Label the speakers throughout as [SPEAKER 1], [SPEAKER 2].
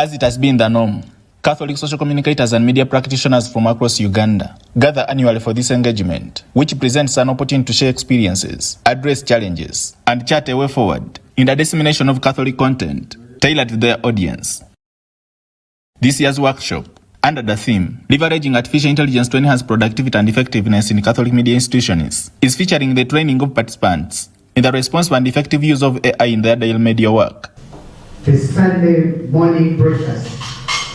[SPEAKER 1] As it has been the norm, Catholic social communicators and media practitioners from across Uganda gather annually for this engagement, which presents an opportunity to share experiences, address challenges, and chart a way forward in the dissemination of Catholic content tailored to their audience. This year's workshop, under the theme, Leveraging Artificial Intelligence to Enhance Productivity and Effectiveness in Catholic Media Institutions, is featuring the training of participants in the responsible and effective use of AI in their daily media work.
[SPEAKER 2] The Sunday morning broadcast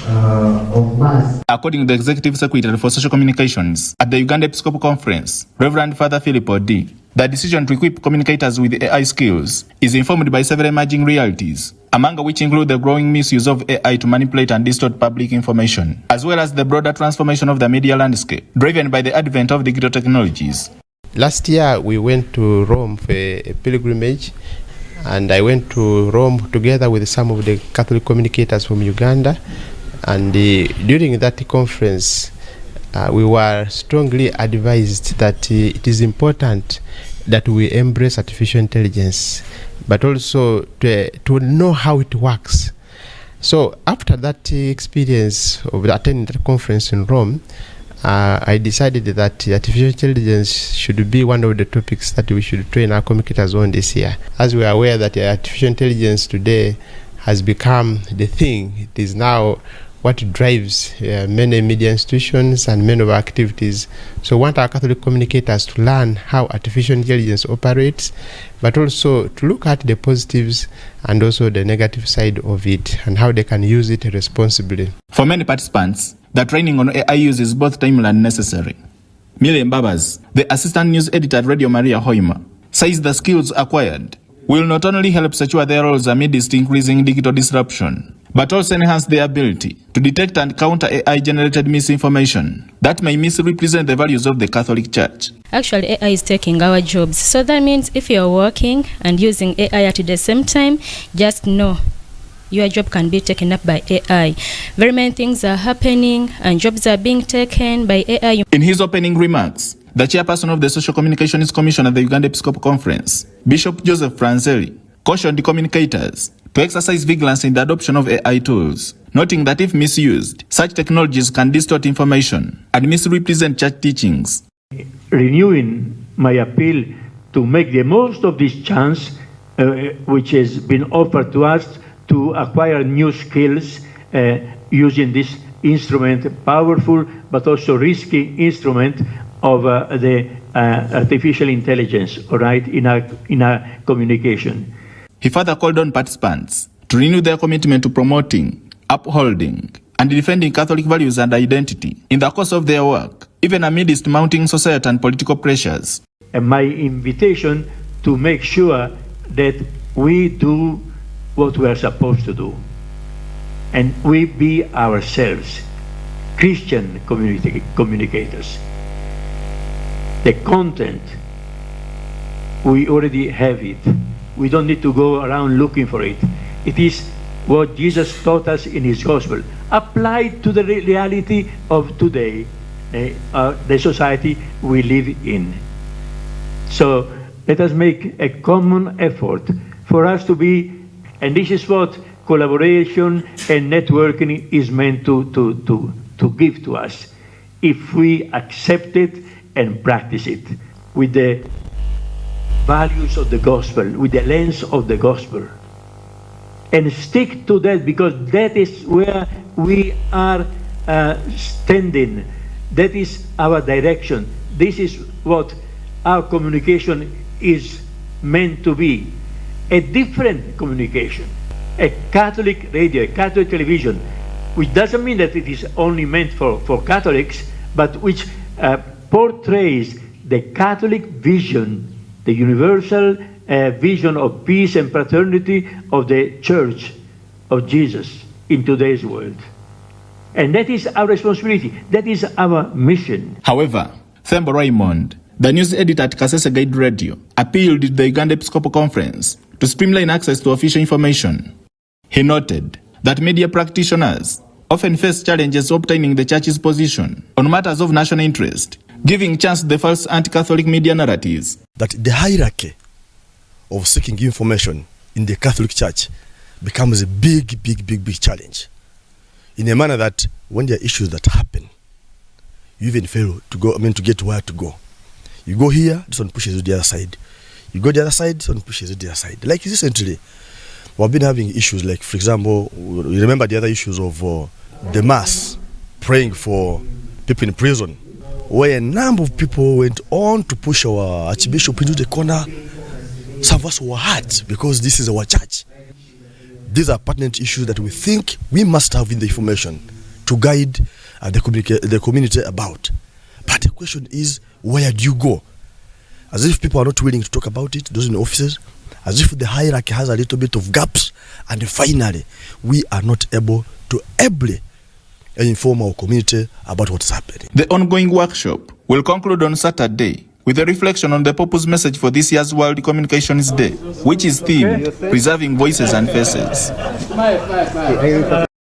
[SPEAKER 2] of Mass.
[SPEAKER 1] According to the Executive Secretary for Social Communications at the Uganda Episcopal Conference, Reverend Father Philip Odi, the decision to equip communicators with AI skills is informed by several emerging realities, among which include the growing misuse of AI to manipulate and distort public information, as well as the broader transformation of the media landscape, driven by the advent of digital technologies.
[SPEAKER 3] Last year, we went to Rome for a pilgrimage, and I went to Rome together with some of the Catholic communicators from Uganda. And during that conference, we were strongly advised that it is important that we embrace artificial intelligence, but also to know how it works. So after that experience of attending that conference in Rome, I decided that artificial intelligence should be one of the topics that we should train our communicators on this year. As we are aware that artificial intelligence today has become the thing, it is now what drives many media institutions and many of our activities. So we want our Catholic communicators to learn how artificial intelligence operates, but also to look at the positives and also the negative side of it and how they can use it responsibly.
[SPEAKER 1] For many participants, the training on AI use is both timely and necessary. Miriam Babas, the assistant news editor at Radio Maria Hoima, says the skills acquired will not only help secure their roles amidst increasing digital disruption, but also enhance their ability to detect and counter AI-generated misinformation that may misrepresent the values of the Catholic Church.
[SPEAKER 4] Actually, AI is taking our jobs. So that means if you're working and using AI at the same time, just know your job can be taken up by AI. Very many things are happening and jobs are being taken by AI.
[SPEAKER 1] In his opening remarks, the chairperson of the Social Communications Commission at the Uganda Episcopal Conference, Bishop Joseph Franzelli, cautioned the communicators to exercise vigilance in the adoption of AI tools, noting that if misused, such technologies can distort information and misrepresent church teachings.
[SPEAKER 5] Renewing my appeal to make the most of this chance which has been offered to us to acquire new skills using this instrument, powerful but also risky instrument of the artificial intelligence, all right, in our communication.
[SPEAKER 1] He further called on participants to renew their commitment to promoting, upholding, and defending Catholic values and identity in the course of their work, even amidst mounting societal and political pressures.
[SPEAKER 5] And my invitation to make sure that we do what we are supposed to do, and we be ourselves, Christian communicators. The content, we already have it. We don't need to go around looking for it. It is what Jesus taught us in his gospel, applied to the reality of today, the society we live in. So let us make a common effort for us to be, and this is what collaboration and networking is meant to give to us, if we accept it and practice it with the values of the gospel, with the lens of the gospel. And stick to that, because that is where we are standing. That is our direction. This is what our communication is meant to be. A different communication. A Catholic radio, a Catholic television, which doesn't mean that it is only meant for Catholics, but which portrays the Catholic vision, the universal vision of peace and fraternity of the Church of Jesus in today's world. And that is our responsibility. That is our mission.
[SPEAKER 1] However, Thembo Raymond, the news editor at Kasese Guide Radio, appealed to the Uganda Episcopal Conference to streamline access to official information. He noted that media practitioners often face challenges obtaining the church's position on matters of national interest, giving chance to the false anti-Catholic media narratives.
[SPEAKER 6] That the hierarchy of seeking information in the Catholic Church becomes a big challenge. in a manner that when there are issues that happen, you even fail to go, to get where to go. You go here, this one pushes you to the other side. You go the other side, this one pushes you to the other side. Like recently, we've been having issues like, for example, you remember the other issues of the mass, praying for people in prison, where a number of people went on to push our Archbishop into the corner. Some of us were hurt because this is our church. These are pertinent issues that we think we must have in the information to guide the community about. But the question is, where do you go? As if people are not willing to talk about it, those in the offices, as if the hierarchy has a little bit of gaps, and finally, we are not able to ably inform our community about what's happening.
[SPEAKER 1] The ongoing workshop will conclude on Saturday with a reflection on the purpose message for this year's World Communications Day, which is themed Preserving Voices and Faces.